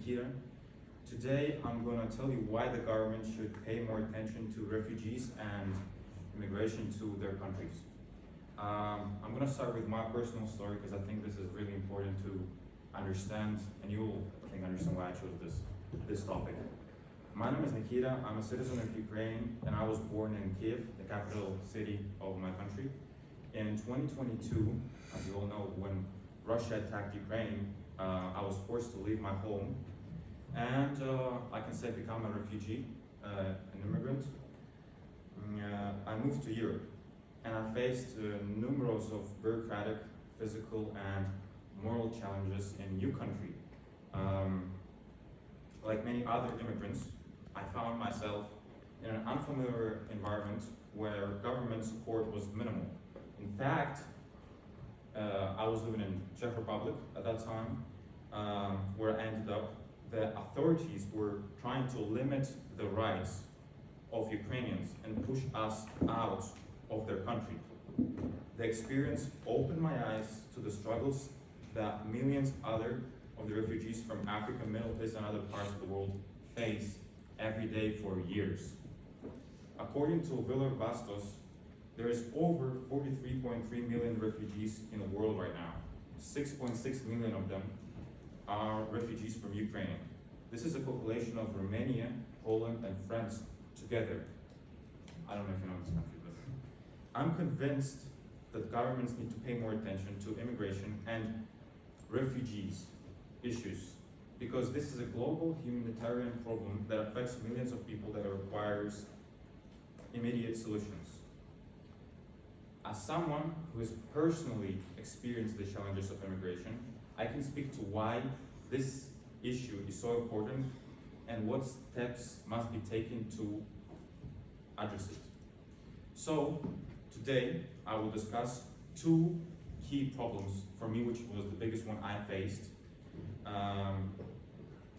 Nikita. Today I'm going to tell you why the government should pay more attention to refugees and immigration to their countries. I'm going to start with my personal story because I think this is really important to understand, and you'll, I think, understand why I chose this topic. My name is Nikita. I'm a citizen of Ukraine, and I was born in Kiev, the capital city of my country. In 2022, as you all know, when Russia attacked Ukraine, I was forced to leave my home and I can say become a refugee, an immigrant. I moved to Europe and I faced numerous of bureaucratic, physical and moral challenges in new country. Like many other immigrants, I found myself in an unfamiliar environment where government support was minimal. In fact, I was living in Czech Republic at that time, where I ended up. The authorities were trying to limit the rights of Ukrainians and push us out of their country. The experience opened my eyes to the struggles that millions other of the refugees from Africa, Middle East and other parts of the world face every day for years. According to Viller Bastos, there is over 43.3 million refugees in the world right now. 6.6 million of them are refugees from Ukraine. This is a population of Romania, Poland, and France together. I don't know if you know this country, but I'm convinced that governments need to pay more attention to immigration and refugees issues, because this is a global humanitarian problem that affects millions of people that requires immediate solutions. As someone who has personally experienced the challenges of immigration, I can speak to why this issue is so important and what steps must be taken to address it. So, today I will discuss two key problems for me, which was the biggest one I faced,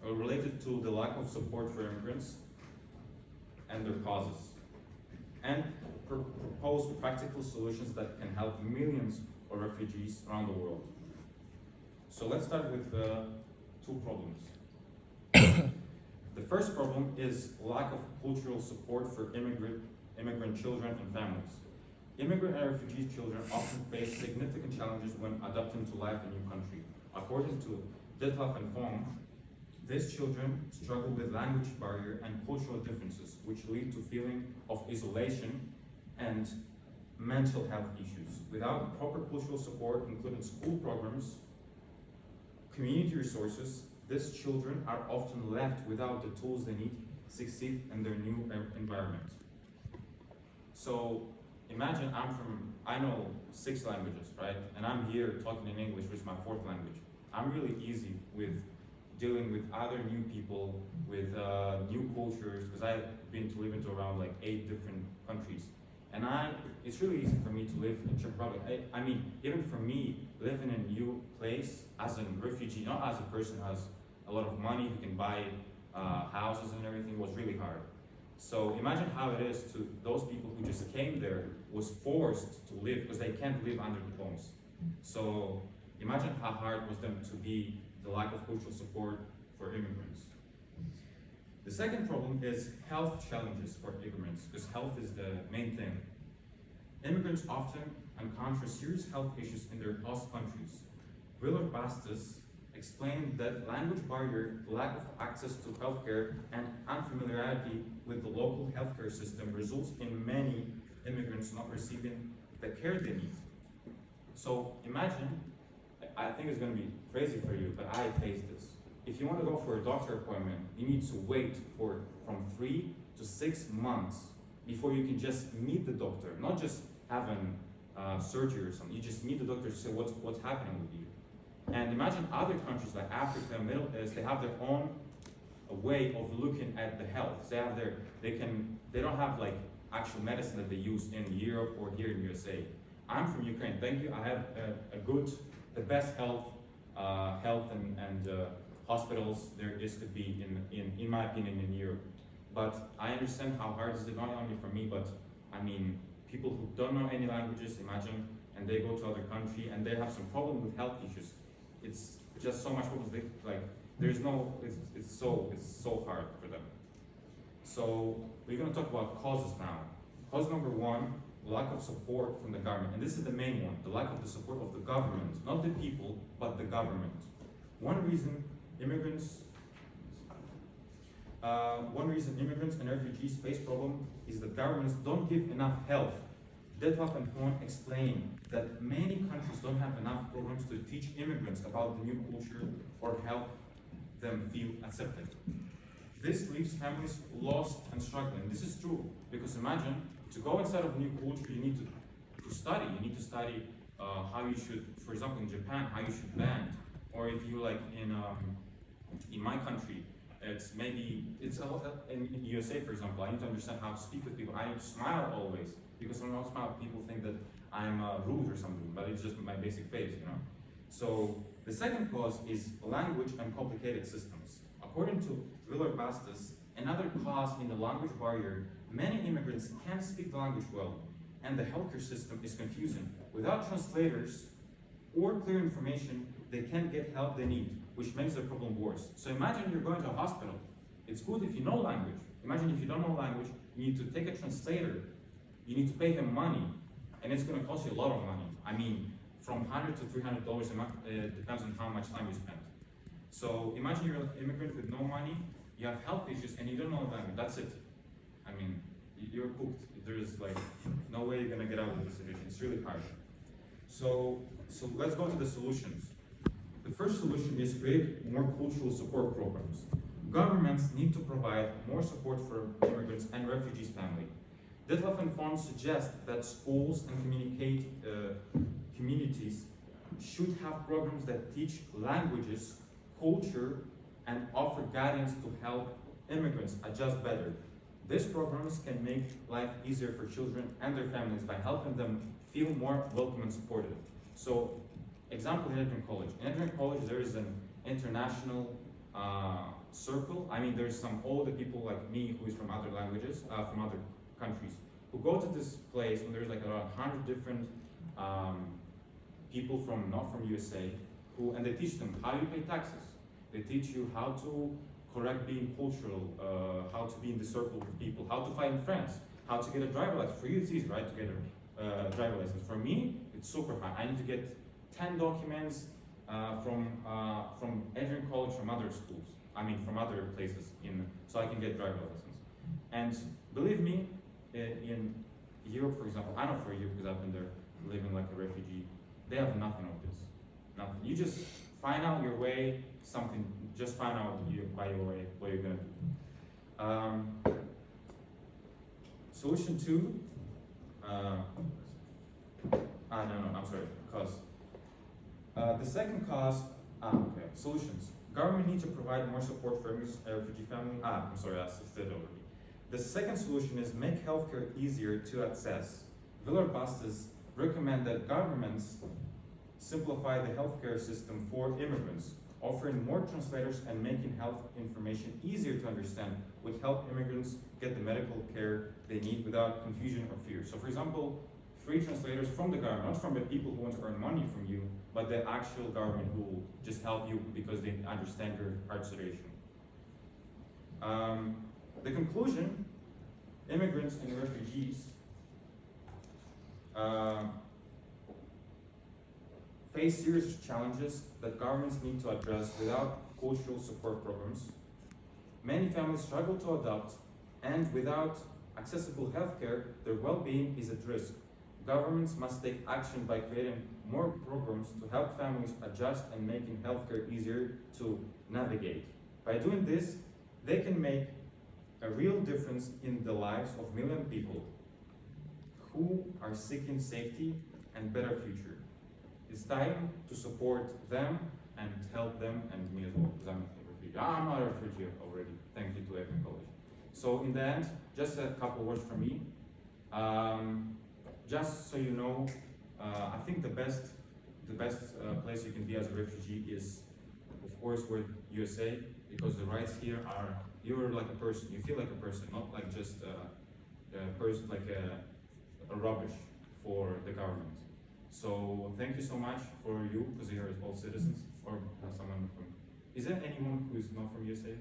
related to the lack of support for immigrants and their causes, and propose practical solutions that can help millions of refugees around the world. So let's start with two problems. The first problem is lack of cultural support for immigrant children and families. Immigrant and refugee children often face significant challenges when adapting to life in a new country. According to Detlef and Fong, these children struggle with language barrier and cultural differences, which lead to feeling of isolation and mental health issues. Without proper cultural support, including school programs, community resources, these children are often left without the tools they need to succeed in their new environment. So imagine I know 6 languages, right? And I'm here talking in English, which is my 4th language. I'm really easy with dealing with other new people, with new cultures, because I've been to live into around like 8 different countries. And it's really easy for me to live in Czech Republic. I mean, even for me, living in a new place as a refugee, not as a person who has a lot of money, who can buy houses and everything, was really hard. So imagine how it is to those people who just came there, was forced to live, because they can't live under the homes. So imagine how hard it was them to be the lack of cultural support for immigrants. The second problem is health challenges for immigrants, because health is the main thing. Immigrants often encounter serious health issues in their host countries. Viller Bastos explained that language barrier, lack of access to healthcare, and unfamiliarity with the local healthcare system results in many immigrants not receiving the care they need. So imagine, I think it's going to be crazy for you, but I faced this. If you want to go for a doctor appointment, you need to wait from 3 to 6 months before you can just meet the doctor, not just having surgery or something. You just meet the doctor to say what's happening with you. And imagine other countries like Africa, Middle East, they have their own way of looking at the health. They don't have like actual medicine that they use in Europe or here in USA. I'm from Ukraine, thank you. I have the best health and hospitals there is to be in my opinion in Europe. But I understand how hard is it, not only for me, but I mean people who don't know any languages, imagine, and they go to other country and they have some problem with health issues. It's just so much problems. there's no, it's so hard for them. So we're going to talk about causes now. Cause number one, lack of support from the government. And this is the main one, the lack of the support of the government, not the people, but the government. One reason immigrants and refugees face problem is that governments don't give enough help. Detlef and Horn explain that many countries don't have enough programs to teach immigrants about the new culture or help them feel accepted. This leaves families lost and struggling. This is true, because imagine, to go inside of a new culture, you need to study. You need to study how you should, for example, in Japan, how you should band. Or if you like in my country, it's a lot, in USA, for example, I need to understand how to speak with people. I need to smile always, because when I don't smile, people think that I'm rude or something, but it's just my basic face, you know? So the second cause is language and complicated systems. According to Bastos, another cause in the language barrier, many immigrants can't speak the language well, and the healthcare system is confusing. Without translators or clear information, they can't get help they need, which makes the problem worse. So imagine you're going to a hospital. It's good if you know language. Imagine if you don't know language, you need to take a translator, you need to pay him money, and it's going to cost you a lot of money. I mean, from $100 to $300 a month, depends on how much time you spend. So imagine you're an immigrant with no money, you have health issues, and you don't know language. That's it. I mean, you're cooked. There's like no way you're gonna get out of this situation. It's really hard. So let's go to the solutions. The first solution is create more cultural support programs. Governments need to provide more support for immigrants and refugees family. Detlef and Fon suggest that schools and communities should have programs that teach languages, culture, and offer guidance to help immigrants adjust better. These programs can make life easier for children and their families by helping them feel more welcome and supported. So, example in Adrian College. In Adrian College, there is an international circle. I mean, there's some older people like me who is from other languages, from other countries, who go to this place when there's like around 100 different people from not from USA, and they teach them how you pay taxes. They teach you how to correct being cultural, how to be in the circle with people, how to find friends, how to get a driver license. For you, it's easy, right, to get a driver license. For me, it's super hard. I need to get 10 documents from Adrian College, from other schools. I mean, from other places, so I can get driver license. And believe me, in Europe, for example, I know for you because I've been there, living like a refugee. They have nothing of this. Nothing. You just find out your way. Just find out by your way what you're gonna do. Solution two. No, I'm sorry. Cause. The second cause. Okay. Solutions. Government needs to provide more support for refugee family. I'm sorry, I said already. The second solution is make healthcare easier to access. Bastos recommend that governments simplify the healthcare system for immigrants, offering more translators and making health information easier to understand would help immigrants get the medical care they need without confusion or fear. So for example, free translators from the government, not from the people who want to earn money from you, but the actual government who will just help you because they understand your hard situation. The conclusion, immigrants and refugees face serious challenges that governments need to address without cultural support programs. Many families struggle to adopt, and without accessible healthcare, their well-being is at risk. Governments must take action by creating more programs to help families adjust and making healthcare easier to navigate. By doing this, they can make a real difference in the lives of millions of people who are seeking safety and better future. It's time to support them and help them, and me as well, because I'm a refugee. I'm not a refugee already, thank you to Adrian College. So in the end, just a couple words from me. Just so you know, I think the best place you can be as a refugee is, of course, with USA, because the rights here are, you're like a person, you feel like a person, not like just a person, like a rubbish for the government. So thank you so much for you, because you're all citizens, or someone from Is there anyone who's not from USA?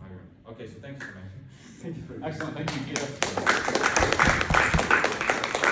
I don't know. Okay, so thank you so much. Thank you for Excellent, thank you, Peter.